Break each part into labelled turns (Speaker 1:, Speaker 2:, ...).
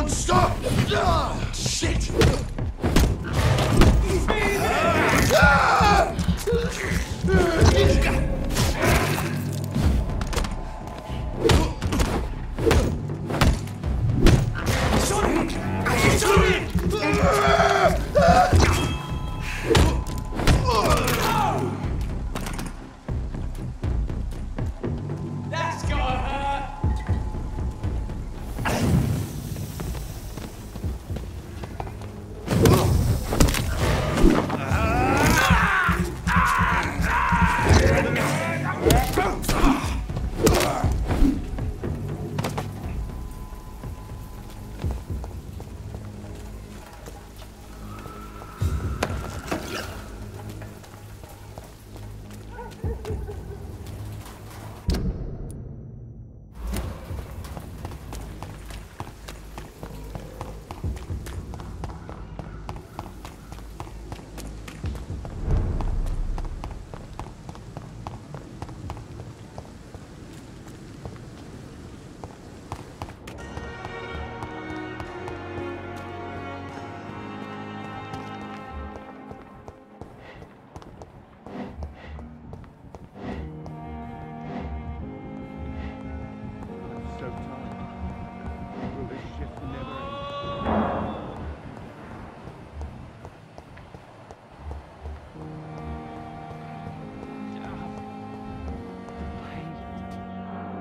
Speaker 1: monster! Shit!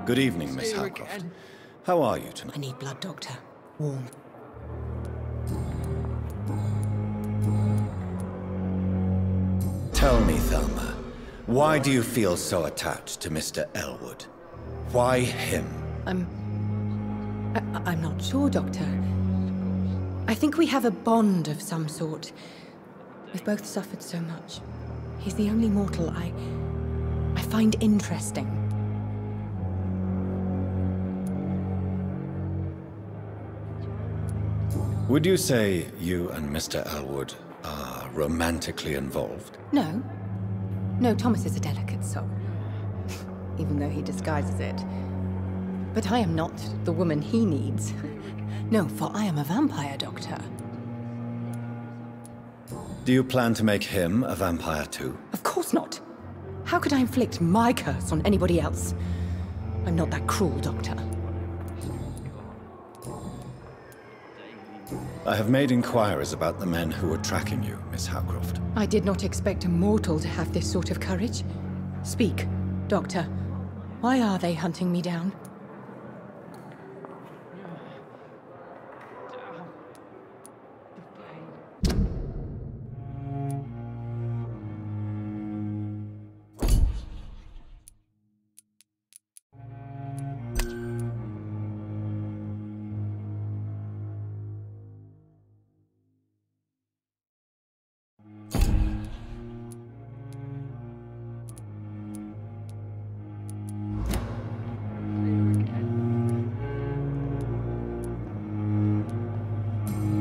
Speaker 2: Good evening, Miss Howcroft. How are you tonight?
Speaker 3: I need blood, Doctor. Warm.
Speaker 2: Tell me, Thelma, why do you feel so attached to Mr. Elwood? Why him?
Speaker 3: I'm not sure, Doctor. I think we have a bond of some sort. We've both suffered so much. He's the only mortal I find interesting.
Speaker 2: Would you say you and Mr. Elwood are romantically involved?
Speaker 3: No. No, Thomas is a delicate soul. Even though he disguises it. But I am not the woman he needs. No, for I am a vampire, Doctor.
Speaker 2: Do you plan to make him a vampire too?
Speaker 3: Of course not. How could I inflict my curse on anybody else? I'm not that cruel, Doctor.
Speaker 2: I have made inquiries about the men who were tracking you, Miss Howcroft.
Speaker 3: I did not expect a mortal to have this sort of courage. Speak, Doctor. Why are they hunting me down?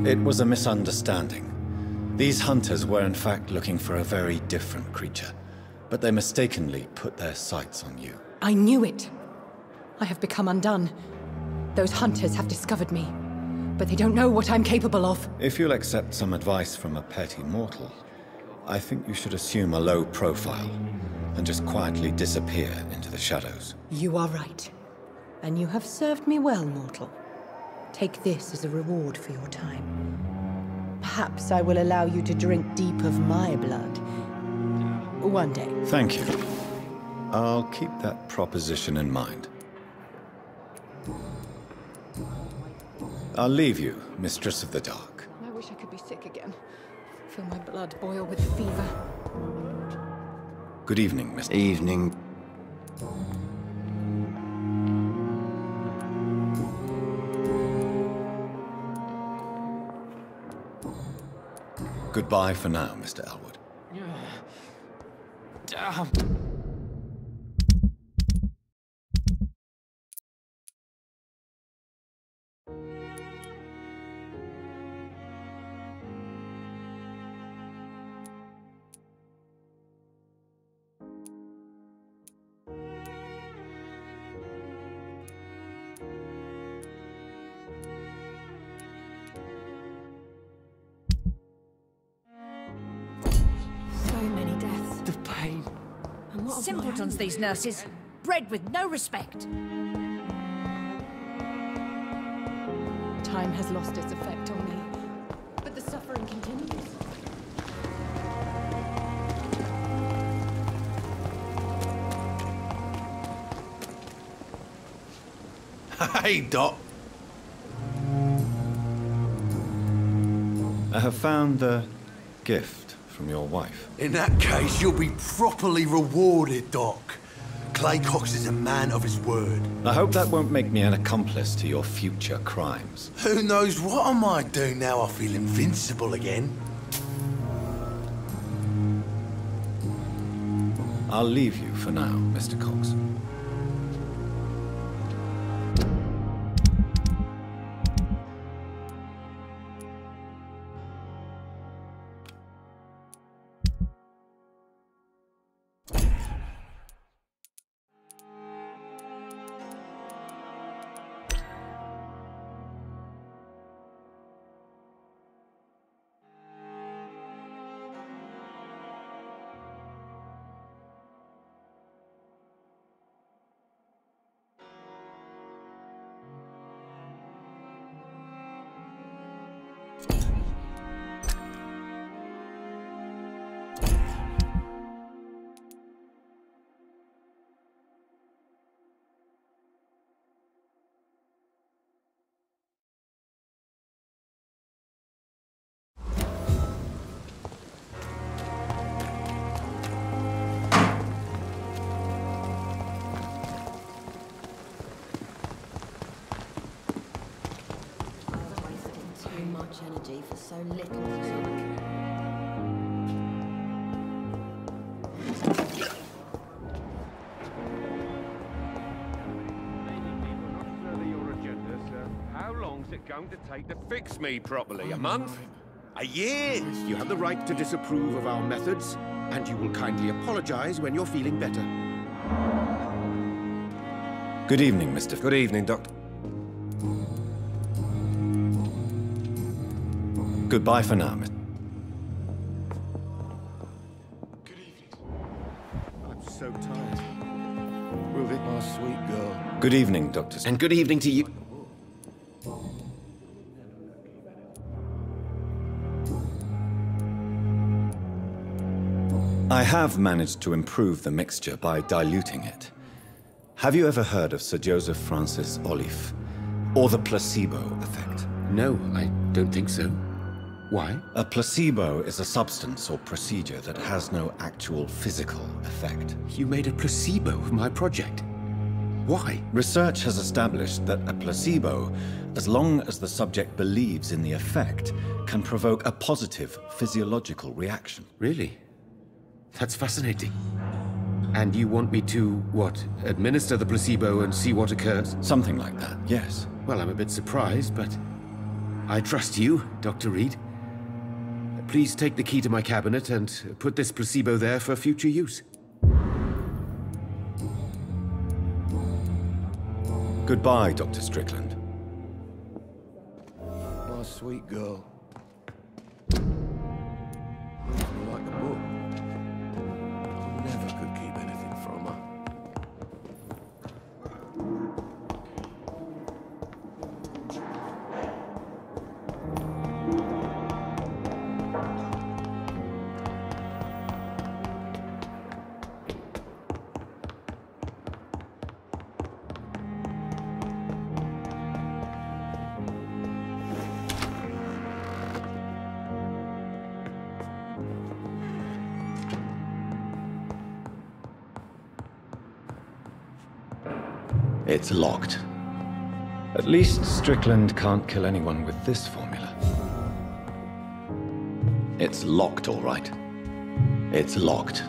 Speaker 2: It was a misunderstanding. These hunters were in fact looking for a very different creature, but they mistakenly put their sights on you.
Speaker 3: I knew it. I have become undone. Those hunters have discovered me, but they don't know what I'm capable of.
Speaker 2: If you'll accept some advice from a petty mortal, I think you should assume a low profile and just quietly disappear into the shadows.
Speaker 3: You are right. And you have served me well, mortal. Take this as a reward for your time. Perhaps I will allow you to drink deep of my blood. One day.
Speaker 2: Thank you. I'll keep that proposition in mind. I'll leave you, Mistress of the Dark.
Speaker 3: I wish I could be sick again. Feel my blood boil with fever.
Speaker 2: Good evening, Mr.
Speaker 4: Evening.
Speaker 2: Goodbye for now, Mr. Elwood.
Speaker 4: Damn. Simpletons, these nurses. Bred with no respect.
Speaker 3: Time has lost its effect on me, but the suffering continues.
Speaker 1: Hey, Doc.
Speaker 2: I have found the gift from your wife.
Speaker 1: In that case, you'll be properly rewarded, Doc. Clay Cox is a man of his word.
Speaker 2: I hope that won't make me an accomplice to your future crimes.
Speaker 1: Who knows what I might do now I feel invincible again?
Speaker 2: I'll leave you for now, Mr. Cox.
Speaker 4: Energy for so little junk.
Speaker 5: How long's it going to take to fix me properly? A month? A year? You have the right to disapprove of our methods, and you will kindly apologize when you're feeling better.
Speaker 2: Good evening, Mr.
Speaker 5: Good evening, Doctor.
Speaker 2: Goodbye for now, Mr.
Speaker 1: Good evening.
Speaker 5: I'm so tired. Will it?
Speaker 1: My sweet girl.
Speaker 2: Good evening, Dr.
Speaker 5: And good evening to you.
Speaker 2: I have managed to improve the mixture by diluting it. Have you ever heard of Sir Joseph Francis Olive, or the placebo effect?
Speaker 5: No, I don't think so. Why?
Speaker 2: A placebo is a substance or procedure that has no actual physical effect.
Speaker 5: You made a placebo of my project. Why?
Speaker 2: Research has established that a placebo, as long as the subject believes in the effect, can provoke a positive physiological reaction.
Speaker 5: Really? That's fascinating. And you want me to, what, administer the placebo and see what occurs?
Speaker 2: Something like that, yes.
Speaker 5: Well, I'm a bit surprised, but I trust you, Dr. Reed. Please take the key to my cabinet and put this placebo there for future use.
Speaker 2: Goodbye, Dr. Strickland.
Speaker 1: My sweet girl. Reads me like a book. Never could keep anything from her.
Speaker 2: It's locked. At least Strickland can't kill anyone with this formula. It's locked, all right. It's locked.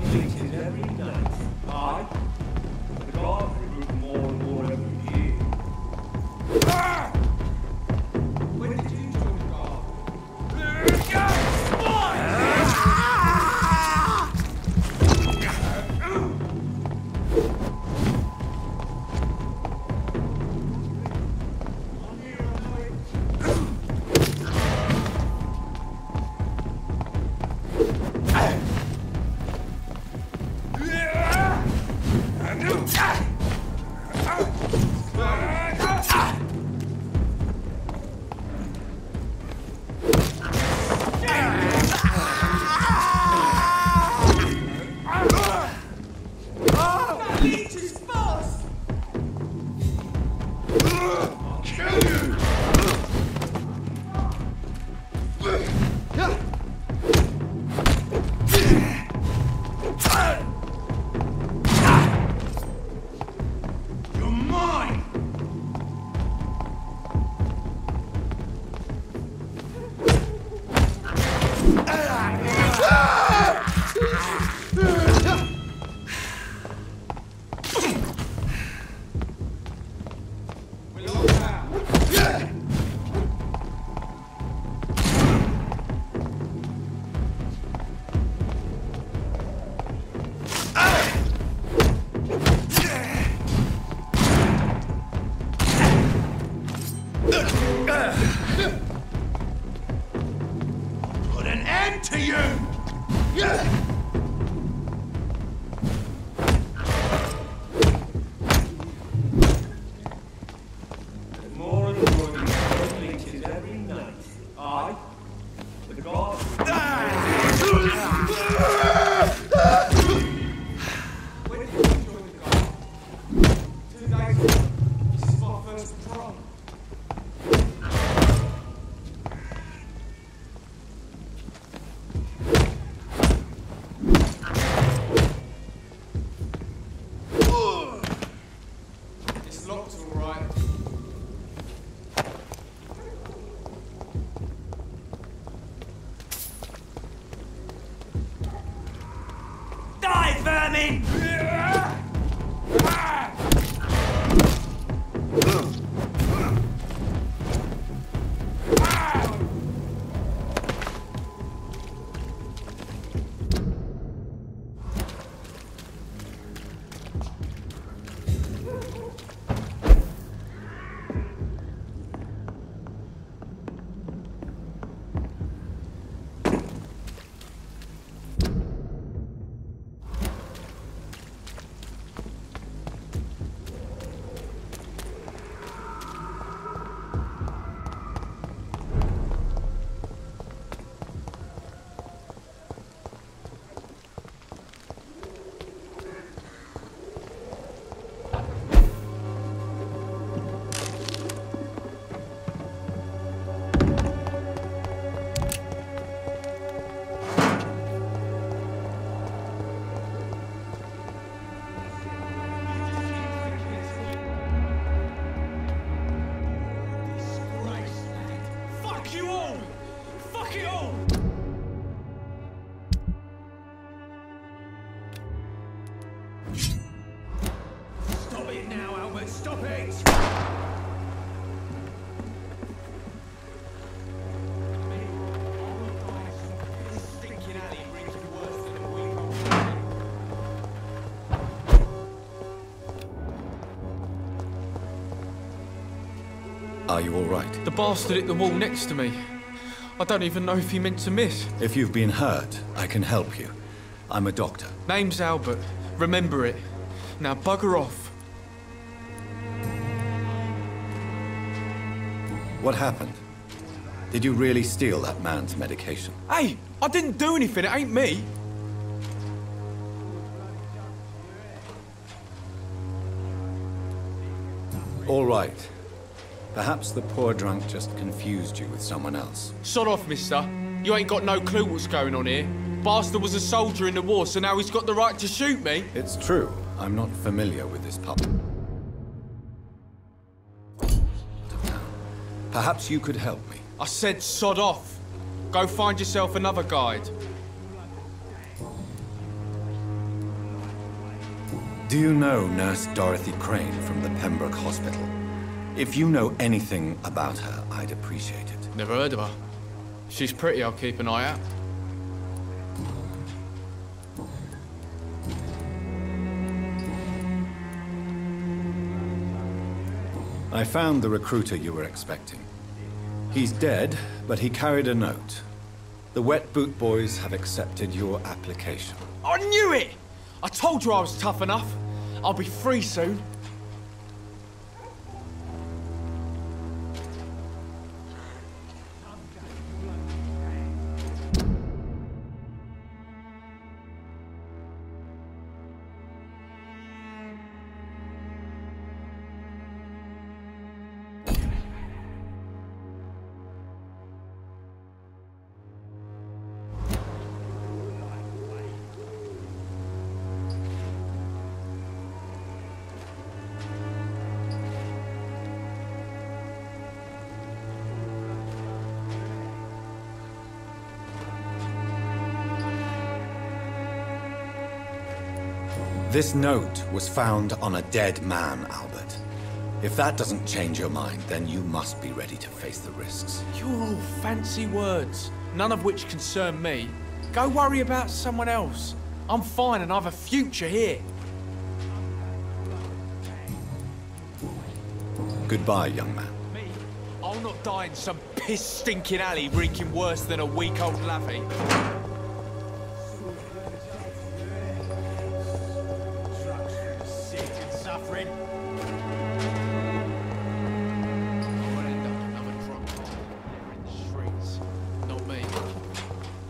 Speaker 6: completed every night. I, the guard, remove more and more every year. When did you join the guard?
Speaker 1: Put an end to you!
Speaker 6: More and more completed every night. I, the guard. When did you join the guard? 2 days ago. This is my first patrol. It's locked all right.
Speaker 7: Die, vermin!
Speaker 6: Fuck you all! Fuck it all! Stop it now, Albert! Stop it! This stinking alley brings me worse than a week old.
Speaker 2: Are you all right?
Speaker 8: The bastard hit the wall next to me. I don't even know if he meant to miss.
Speaker 2: If you've been hurt, I can help you. I'm a doctor.
Speaker 8: Name's Albert. Remember it. Now bugger off.
Speaker 2: What happened? Did you really steal that man's medication?
Speaker 8: Hey, I didn't do anything. It ain't me.
Speaker 2: All right. Perhaps the poor drunk just confused you with someone else.
Speaker 8: Sod off, mister. You ain't got no clue what's going on here. Bastard was a soldier in the war, so now he's got the right to shoot me.
Speaker 2: It's true. I'm not familiar with this pub. Perhaps you could help me.
Speaker 8: I said sod off. Go find yourself another guide.
Speaker 2: Do you know Nurse Dorothy Crane from the Pembroke Hospital? If you know anything about her, I'd appreciate it.
Speaker 8: Never heard of her. She's pretty, I'll keep an eye out.
Speaker 2: I found the recruiter you were expecting. He's dead, but he carried a note. The Wet Boot Boys have accepted your application.
Speaker 8: I knew it! I told you I was tough enough. I'll be free soon.
Speaker 2: This note was found on a dead man, Albert. If that doesn't change your mind, then you must be ready to face the risks.
Speaker 8: You're all fancy words, none of which concern me. Go worry about someone else. I'm fine and I've a future here.
Speaker 2: Goodbye, young man.
Speaker 8: Me? I'll not die in some piss-stinking alley reeking worse than a week-old lavvy.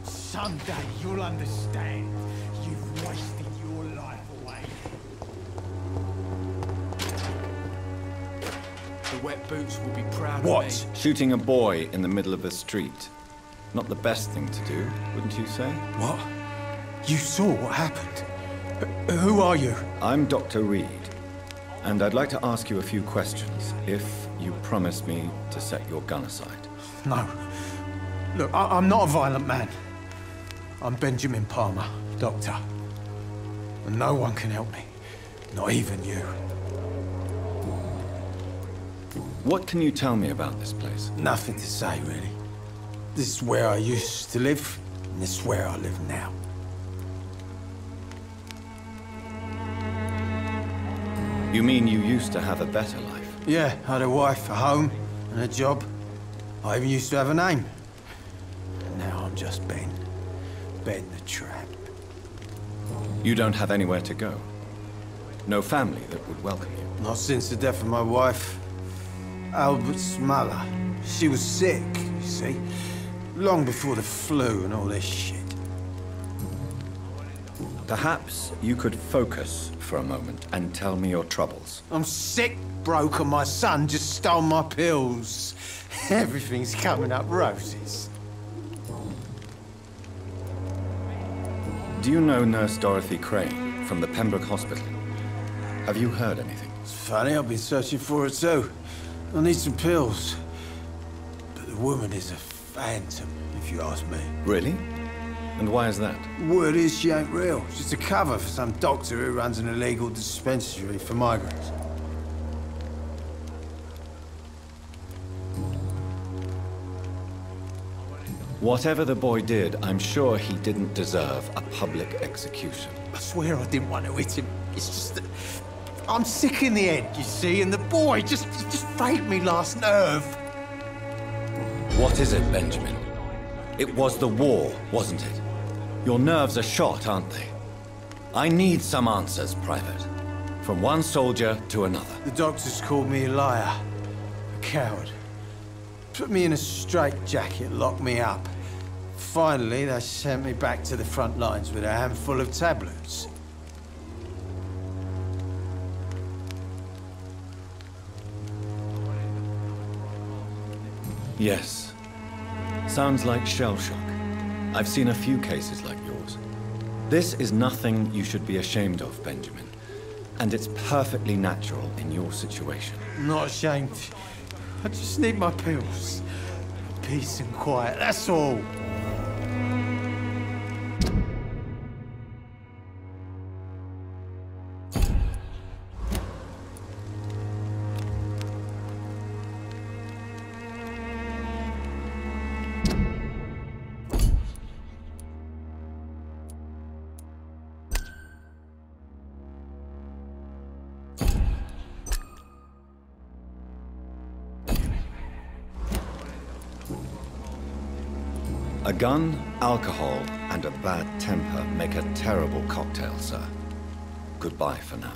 Speaker 9: Someday you'll understand. You've wasted your life away.
Speaker 8: The Wet Boots will be proud of
Speaker 2: What?
Speaker 8: me.
Speaker 2: Shooting a boy in the middle of the street. Not the best thing to do, wouldn't you say?
Speaker 9: What? You saw what happened? Who are you?
Speaker 2: I'm Dr. Reed, and I'd like to ask you a few questions, if you promise me to set your gun aside.
Speaker 9: No. Look, I'm not a violent man. I'm Benjamin Palmer, doctor. And no one can help me. Not even you.
Speaker 2: What can you tell me about this place?
Speaker 9: Nothing to say, really. This is where I used to live, and this is where I live now.
Speaker 2: You mean you used to have a better life?
Speaker 9: Yeah, I had a wife, a home, and a job. I even used to have a name. And now I'm just Ben. Ben the Tramp.
Speaker 2: You don't have anywhere to go? No family that would welcome you?
Speaker 9: Not since the death of my wife, Albert's mother. She was sick, you see. Long before the flu and all this shit.
Speaker 2: Perhaps you could focus for a moment and tell me your troubles.
Speaker 9: I'm sick, broke, and my son just stole my pills. Everything's coming up roses.
Speaker 2: Do you know Nurse Dorothy Crane from the Pembroke Hospital? Have you heard anything?
Speaker 9: It's funny, I've been searching for her too. I need some pills. But the woman is a phantom, if you ask me.
Speaker 2: Really? And why is that?
Speaker 9: Word is she ain't real. She's a cover for some doctor who runs an illegal dispensary for migrants.
Speaker 2: Whatever the boy did, I'm sure he didn't deserve a public execution.
Speaker 9: I swear I didn't want to hit him. It's just that I'm sick in the head, you see, and the boy just frayed me last nerve.
Speaker 2: What is it, Benjamin? It was the war, wasn't it? Your nerves are shot, aren't they? I need some answers, Private. From one soldier to another.
Speaker 9: The doctors called me a liar, a coward. Put me in a straitjacket, locked me up. Finally, they sent me back to the front lines with a handful of tablets.
Speaker 2: Yes. Sounds like shell shock. I've seen a few cases like yours. This is nothing you should be ashamed of, Benjamin. And it's perfectly natural in your situation.
Speaker 9: I'm not ashamed. I just need my pills. Peace and quiet, that's all.
Speaker 2: A gun, alcohol, and a bad temper make a terrible cocktail, sir. Goodbye for now.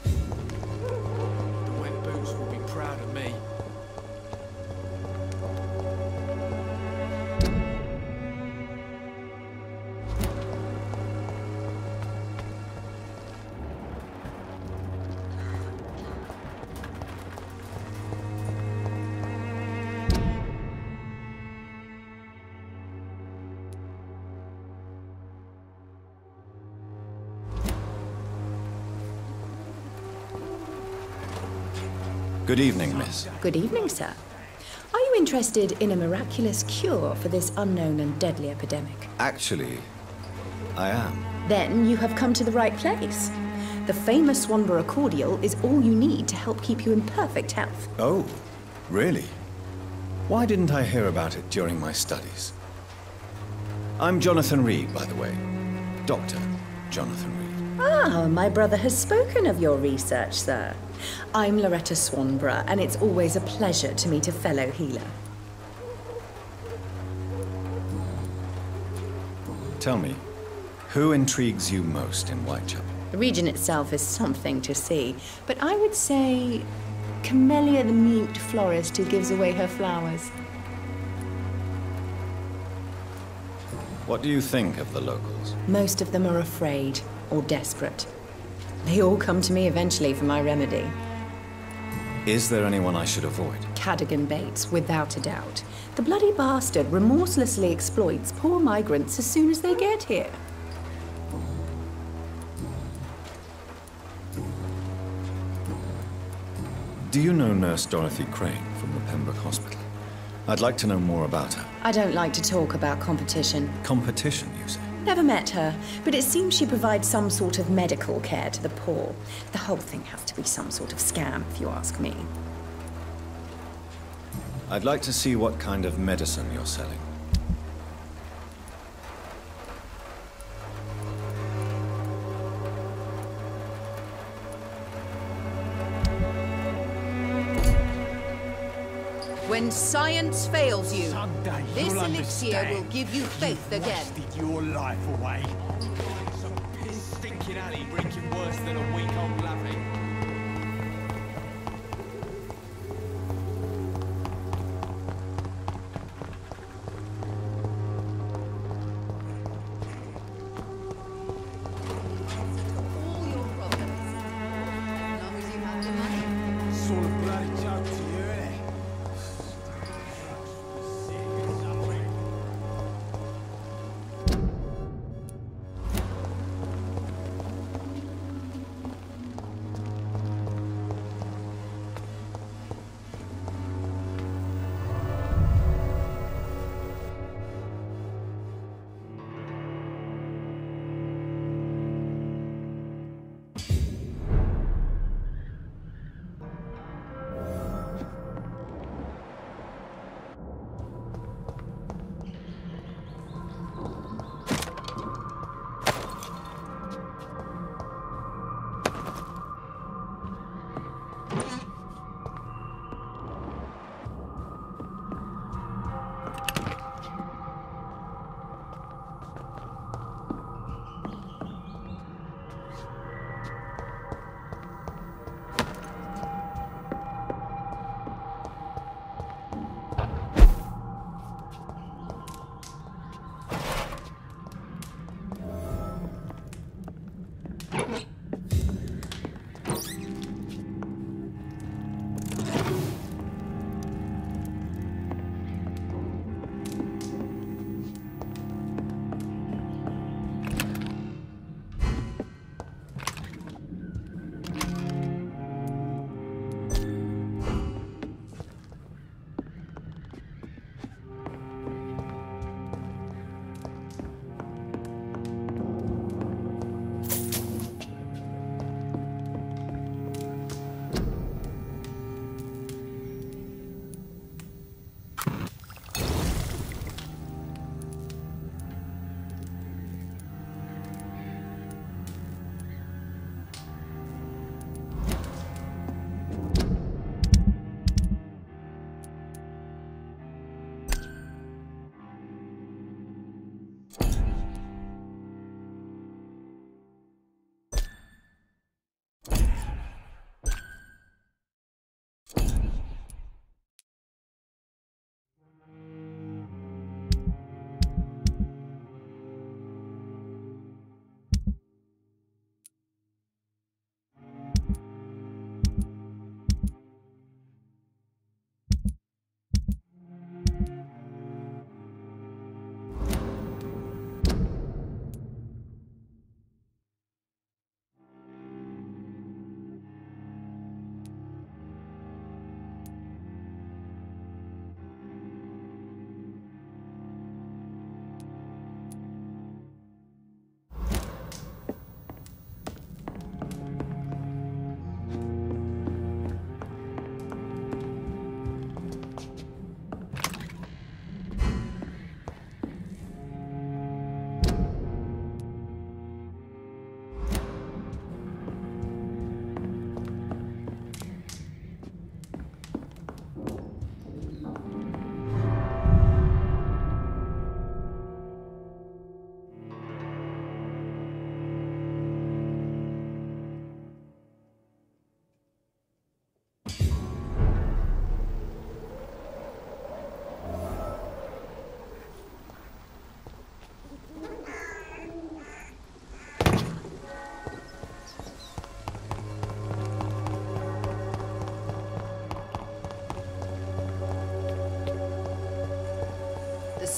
Speaker 8: The wet boots will be proud of me.
Speaker 2: Good evening, miss.
Speaker 3: Good evening, sir. Are you interested in a miraculous cure for this unknown and deadly epidemic?
Speaker 2: Actually, I am.
Speaker 3: Then you have come to the right place. The famous Swanborough cordial is all you need to help keep you in perfect health.
Speaker 2: Oh, really? Why didn't I hear about it during my studies? I'm Jonathan Reed, by the way. Dr. Jonathan Reed.
Speaker 3: Ah, my brother has spoken of your research, sir. I'm Loretta Swanborough, and it's always a pleasure to meet a fellow healer.
Speaker 2: Tell me, who intrigues you most in Whitechapel?
Speaker 3: The region itself is something to see, but I would say Camellia the mute florist who gives away her flowers.
Speaker 2: What do you think of the locals?
Speaker 3: Most of them are afraid or desperate. They all come to me eventually for my remedy.
Speaker 2: Is there anyone I should avoid?
Speaker 3: Cadogan Bates, without a doubt. The bloody bastard remorselessly exploits poor migrants as soon as they get here.
Speaker 2: Do you know Nurse Dorothy Crane from the Pembroke Hospital? I'd like to know more about her.
Speaker 3: I don't like to talk about competition.
Speaker 2: Competition, you say?
Speaker 3: Never met her, but it seems she provides some sort of medical care to the poor. The whole thing has to be some sort of scam, if you ask me.
Speaker 2: I'd like to see what kind of medicine you're selling.
Speaker 4: When science fails you,
Speaker 7: Someday
Speaker 4: this
Speaker 7: you'll
Speaker 4: elixir
Speaker 7: understand.
Speaker 4: will give you faith again.
Speaker 7: Wasted your life away.
Speaker 8: Some piss-stinking alley drinking worse than a week-old lavvy.
Speaker 4: All your problems. As long as you have the money.
Speaker 7: Sort of bloody joke to you, innit?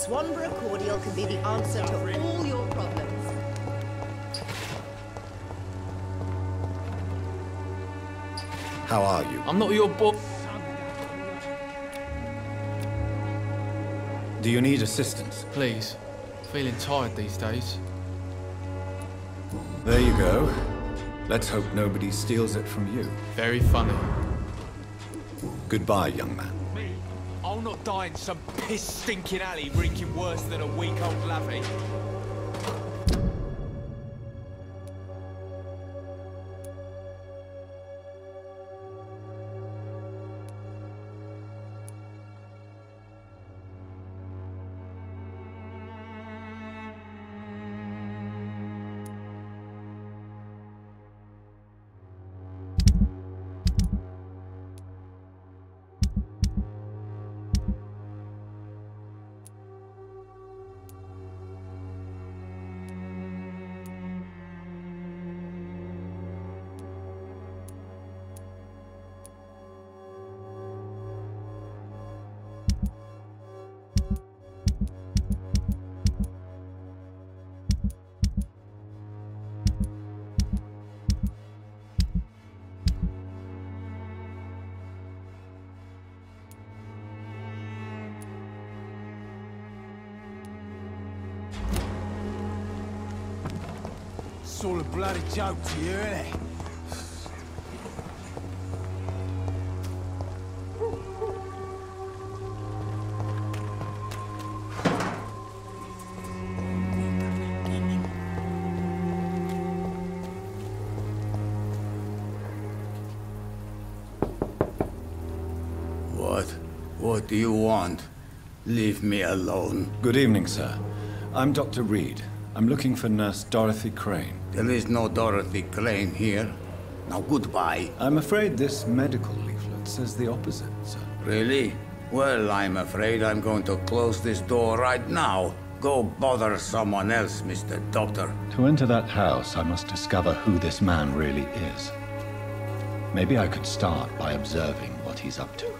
Speaker 4: Swanborough cordial can be the answer to all your problems.
Speaker 2: How are you?
Speaker 8: I'm not your book.
Speaker 2: Do you need assistance?
Speaker 8: Please. Feeling tired these days.
Speaker 2: There you go. Let's hope nobody steals it from you.
Speaker 8: Very funny.
Speaker 2: Goodbye, young man.
Speaker 8: Me? I'll not die in some piss-stinking alley reeking worse than a week-old lavvy.
Speaker 7: It's all a bloody joke to you, isn't it?
Speaker 10: What do you want? Leave me alone.
Speaker 2: Good evening, sir. I'm Dr. Reed. I'm looking for Nurse Dorothy Crane.
Speaker 10: There is no Dorothy Crane here. Now goodbye.
Speaker 2: I'm afraid this medical leaflet says the opposite, sir.
Speaker 10: Really? Well, I'm afraid I'm going to close this door right now. Go bother someone else, Mr. Doctor.
Speaker 2: To enter that house, I must discover who this man really is. Maybe I could start by observing what he's up to.